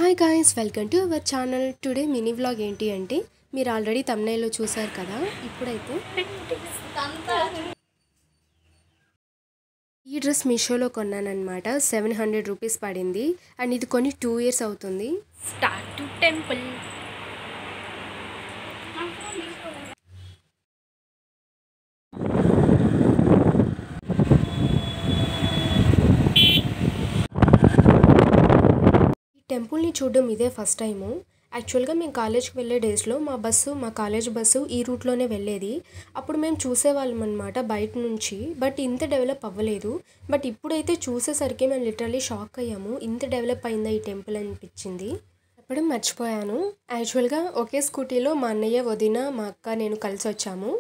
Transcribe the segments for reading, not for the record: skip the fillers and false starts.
Hi guys, welcome to our channel. Today mini vlog ఏంటి అంటే, మీరు ఆల్రెడీ తమ్నైల్లో చూసారు కదా. ఇప్పుడైతే ఈ డ్రెస్ మీషోలో కొన్నానమాట. 700 రూపీస్ పడింది. అండ్ ఇది కొని 2 years అవుతుంది. Start to temple. ఈ టెంపుల్ని చూడడం ఇదే ఫస్ట్ టైము. యాక్చువల్గా మేము కాలేజ్కి వెళ్ళే డేస్లో మా కాలేజ్ బస్సు ఈ రూట్లోనే వెళ్ళేది. అప్పుడు మేము చూసేవాళ్ళం అనమాట బయట నుంచి. బట్ ఇంత డెవలప్ అవ్వలేదు. బట్ ఇప్పుడైతే చూసేసరికి మేము లిటరల్లీ షాక్ అయ్యాము. ఇంత డెవలప్ అయిందా ఈ టెంపుల్ అనిపించింది. చెప్పడం మర్చిపోయాను. యాక్చువల్గా ఒకే స్కూటీలో మా అన్నయ్య, వదిన, మా అక్క, నేను కలిసి వచ్చాము.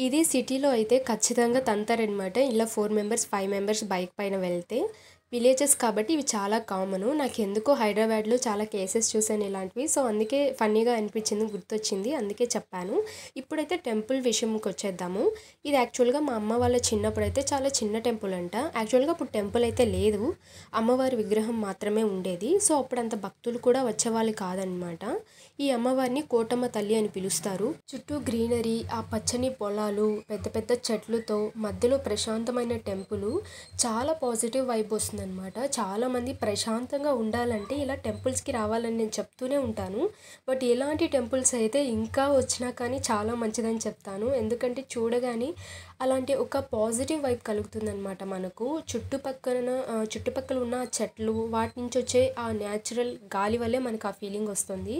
ఇది సిటీలో అయితే ఖచ్చితంగా తంతారనమాట. ఇలా 4 members 5 members బైక్ పైన వెళ్తే. విలేజెస్ కాబట్టి ఇవి చాలా కామను. నాకు ఎందుకో హైదరాబాద్లో చాలా కేసెస్ చూసాను ఇలాంటివి. సో అందుకే ఫన్నీగా అనిపించింది, గుర్తొచ్చింది, అందుకే చెప్పాను. ఇప్పుడైతే టెంపుల్ విషయంకి వచ్చేద్దాము. ఇది యాక్చువల్గా మా అమ్మ వాళ్ళ చిన్నప్పుడైతే చాలా చిన్న టెంపుల్ అంట. యాక్చువల్గా ఇప్పుడు టెంపుల్ అయితే లేదు, అమ్మవారి విగ్రహం మాత్రమే ఉండేది. సో అప్పుడు అంత భక్తులు కూడా వచ్చేవాళ్ళు కాదనమాట. ఈ అమ్మవారిని కోటమ్మ తల్లి అని పిలుస్తారు. చుట్టూ గ్రీనరీ, ఆ పచ్చని పొలాలు, పెద్ద పెద్ద చెట్లతో మధ్యలో ప్రశాంతమైన టెంపుల్. చాలా పాజిటివ్ వైబ్ వస్తుంది అనమాట. చాలామంది ప్రశాంతంగా ఉండాలంటే ఇలా టెంపుల్స్కి రావాలని నేను చెప్తూనే ఉంటాను. బట్ ఇలాంటి టెంపుల్స్ అయితే ఇంకా వచ్చినా కానీ చాలా మంచిదని చెప్తాను. ఎందుకంటే చూడగానే అలాంటి ఒక పాజిటివ్ వైబ్ కలుగుతుందనమాట మనకు. చుట్టుపక్కల ఉన్న చెట్లు, వాటి నుంచి వచ్చే ఆ న్యాచురల్ గాలి వల్లే మనకు ఆ ఫీలింగ్ వస్తుంది.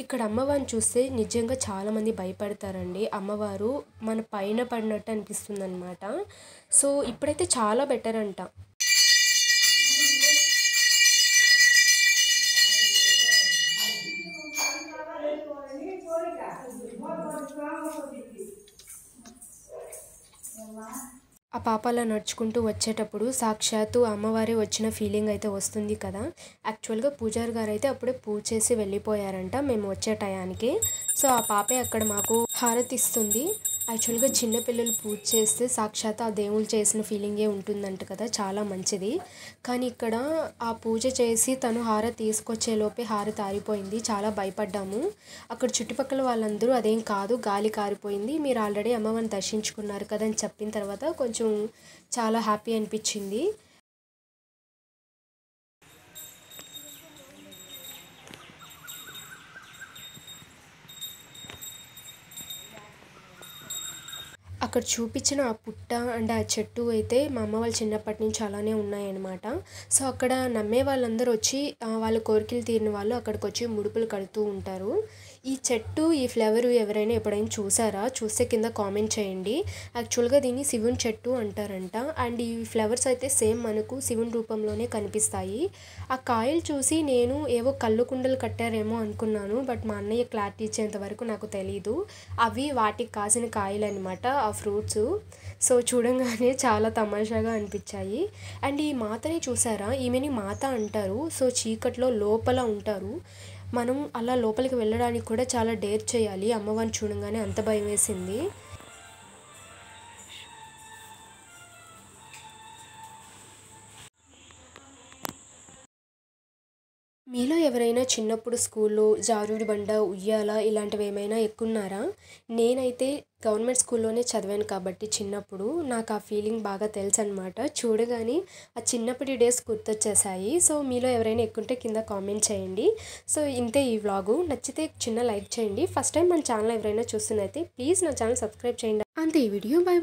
ఇక్కడ అమ్మవారిని చూస్తే నిజంగా చాలామంది భయపడతారండి. అమ్మవారు మన పైన పడినట్టు అనిపిస్తుంది అనమాట. సో ఇప్పుడైతే చాలా బెటర్ అంట. ఆ పాపాల నడుచుకుంటూ వచ్చేటప్పుడు సాక్షాత్తు అమ్మవారే వచ్చిన ఫీలింగ్ అయితే వస్తుంది కదా. యాక్చువల్గా పూజారి గారు అయితే అప్పుడే పూజ చేసి వెళ్ళిపోయారంట మేము వచ్చే టయానికి. సో ఆ పాపే అక్కడ మాకు హారతి ఇస్తుంది. యాక్చువల్గా చిన్నపిల్లలు పూజ చేస్తే సాక్షాత్ ఆ దేవుళ్ళు చేసిన ఫీలింగే ఉంటుందంట కదా, చాలా మంచిది. కానీ ఇక్కడ ఆ పూజ చేసి తను హారతి తీసుకొచ్చే లోపే హారతి ఆరిపోయింది. చాలా భయపడ్డాము. అక్కడ చుట్టుపక్కల వాళ్ళందరూ అదేం కాదు, గాలి కారిపోయింది, మీరు ఆల్రెడీ అమ్మవారిని దర్శించుకున్నారు కదా అని చెప్పిన తర్వాత కొంచెం చాలా హ్యాపీ అనిపించింది. అక్కడ చూపించిన ఆ పుట్ట అండ్ ఆ చెట్టు అయితే మా అమ్మ వాళ్ళు చిన్నప్పటి నుంచి అలానే ఉన్నాయన్నమాట. సో అక్కడ నమ్మే వాళ్ళందరూ వచ్చి వాళ్ళ కోరికలు తీరిన వాళ్ళు అక్కడికి వచ్చి ముడుపులు కడుతూ ఉంటారు. ఈ చెట్టు, ఈ ఫ్లవర్ ఎవరైనా ఎప్పుడైనా చూసారా? చూస్తే కింద కామెంట్ చేయండి. యాక్చువల్గా దీన్ని శివుని చెట్టు అంటారంట. అండ్ ఈ ఫ్లవర్స్ అయితే సేమ్ మనకు శివుని రూపంలోనే కనిపిస్తాయి. ఆ కాయలు చూసి నేను ఏవో కళ్ళు కుండలు కట్టారేమో అనుకున్నాను. బట్ మా అన్నయ్య క్లారిటీ ఇచ్చేంత వరకు నాకు తెలీదు. అవి వాటికి కాసిన కాయలు అనమాట, ఆ ఫ్రూట్స్. సో చూడంగానే చాలా తమాషాగా అనిపించాయి. అండ్ ఈ మాతని చూసారా? ఈమెని మాత అంటారు. సో చీకట్లో లోపల ఉంటారు. మనం అలా లోపలికి వెళ్ళడానికి కూడా చాలా డేర్ చేయాలి. అమ్మవారిని చూడంగానే అంత భయం వేసింది. మీలో ఎవరైనా చిన్నప్పుడు స్కూల్లో జారుడు బండ, ఉయ్యాల ఇలాంటివి ఏమైనా ఎక్కున్నారా? నేనైతే గవర్నమెంట్ స్కూల్లోనే చదివాను కాబట్టి చిన్నప్పుడు నాకు ఆ ఫీలింగ్ బాగా తెలుసు అనమాట. చూడగానే ఆ చిన్నప్పటి డేస్ గుర్తొచ్చేసాయి. సో మీలో ఎవరైనా ఎక్కుంటే కింద కామెంట్ చేయండి. సో ఇంతే ఈ వ్లాగు. నచ్చితే చిన్న లైక్ చేయండి. ఫస్ట్ టైం మన ఛానల్ ఎవరైనా చూస్తున్నైతే ప్లీజ్ నా ఛానల్ సబ్స్క్రైబ్ చేయండి. అంతే ఈ వీడియో. బై.